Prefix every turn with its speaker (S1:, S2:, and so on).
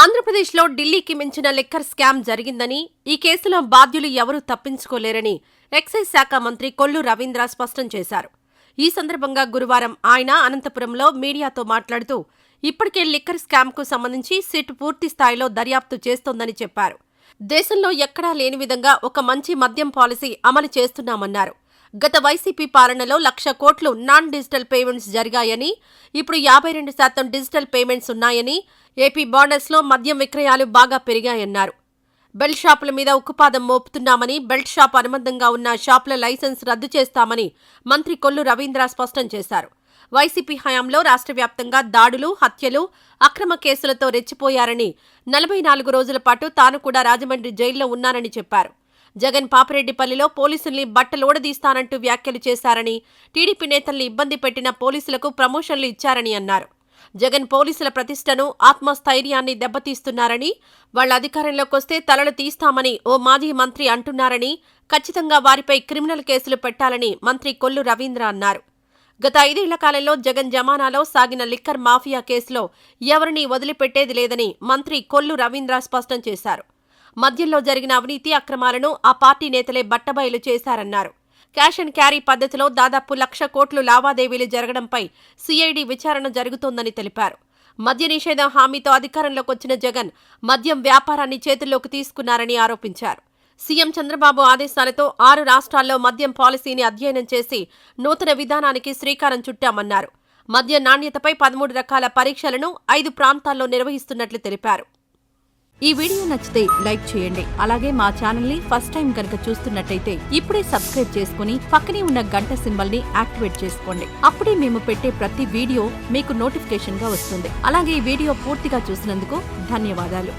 S1: ఆంధ్రప్రదేశ్లో ఢిల్లీకి మించిన లిక్కర్ స్కామ్ జరిగిందని, ఈ కేసులో బాధ్యులు ఎవరూ తప్పించుకోలేరని ఎక్సైజ్ శాఖ మంత్రి కొల్లు రవీంద్ర స్పష్టం చేశారు. ఈ సందర్భంగా గురువారం ఆయన అనంతపురంలో మీడియాతో మాట్లాడుతూ, ఇప్పటికే లిక్కర్ స్కామ్కు సంబంధించి సిట్ పూర్తి స్థాయిలో దర్యాప్తు చేస్తోందని చెప్పారు. దేశంలో ఎక్కడా లేని విధంగా ఒక మంచి మద్యం పాలసీ అమలు చేస్తున్నామన్నారు. గత వైసీపీ పాలనలో 1,00,000 కోట్లు నాన్ డిజిటల్ పేమెంట్స్ జరిగాయని, ఇప్పుడు 52% డిజిటల్ పేమెంట్స్ ఉన్నాయని, ఏపీ బార్డర్స్లో మద్యం విక్రయాలు బాగా పెరిగాయన్నారు. బెల్ట్ షాపుల మీద ఉక్కుపాదం మోపుతున్నామని, బెల్ట్ షాప్ అనుబంధంగా ఉన్న షాపుల లైసెన్స్ రద్దు చేస్తామని మంత్రి కొల్లు రవీంద్ర స్పష్టం చేశారు. వైసీపీ హయాంలో రాష్ట్ర వ్యాప్తంగా దాడులు, హత్యలు, అక్రమ కేసులతో రెచ్చిపోయారని, 44 రోజుల పాటు తాను కూడా రాజమండ్రి జైల్లో ఉన్నానని చెప్పారు. జగన్ పాపిరెడ్డిపల్లిలో పోలీసుల్ని బట్టలోడదీస్తానంటూ వ్యాఖ్యలు చేశారని, టీడీపీ నేతల్ని ఇబ్బంది పెట్టిన పోలీసులకు ప్రమోషన్లు ఇచ్చారని అన్నారు. జగన్ పోలీసుల ప్రతిష్టను, ఆత్మస్థైర్యాన్ని దెబ్బతీస్తున్నారని, వాళ్ల అధికారంలోకొస్తే తలలు తీస్తామని ఓ మాజీ మంత్రి అంటున్నారని, ఖచ్చితంగా వారిపై క్రిమినల్ కేసులు పెట్టాలని మంత్రి కొల్లు రవీంద్ర అన్నారు. గత 5 ఏళ్ల కాలంలో జగన్ జమానాలో సాగిన లిక్కర్ మాఫియా కేసులో ఎవరినీ వదిలిపెట్టేది లేదని మంత్రి కొల్లు రవీంద్ర స్పష్టం చేశారు. మద్యంలో జరిగిన అవినీతి అక్రమాలను ఆ పార్టీ నేతలే బట్టబయలు చేశారన్నారు. క్యాష్ అండ్ క్యారీ పద్ధతిలో దాదాపు 1,00,000 కోట్లు లావాదేవీలు జరగడంపై సిఐడి విచారణ జరుగుతోందని తెలిపారు. మద్య నిషేధం హామీతో అధికారంలోకొచ్చిన జగన్ మద్యం వ్యాపారాన్ని చేతుల్లోకి తీసుకున్నారని ఆరోపించారు. సీఎం చంద్రబాబు ఆదేశాలతో 6 రాష్ట్రాల్లో మద్యం పాలసీని అధ్యయనం చేసి నూతన విధానానికి శ్రీకారం చుట్టామన్నారు. మద్య నాణ్యతపై 13 రకాల పరీక్షలను 5 ప్రాంతాల్లో నిర్వహిస్తున్నట్లు తెలిపారు.
S2: ఈ వీడియో నచ్చితే లైక్ చేయండి. అలాగే మా ఛానల్ ని ఫస్ట్ టైం కనుక చూస్తున్నట్టయితే ఇప్పుడే సబ్స్క్రైబ్ చేసుకుని పక్కనే ఉన్న గంట సింబల్ ని యాక్టివేట్ చేసుకోండి. అప్పుడే మేము పెట్టే ప్రతి వీడియో మీకు నోటిఫికేషన్ గా వస్తుంది. అలాగే ఈ వీడియో పూర్తిగా చూసినందుకు ధన్యవాదాలు.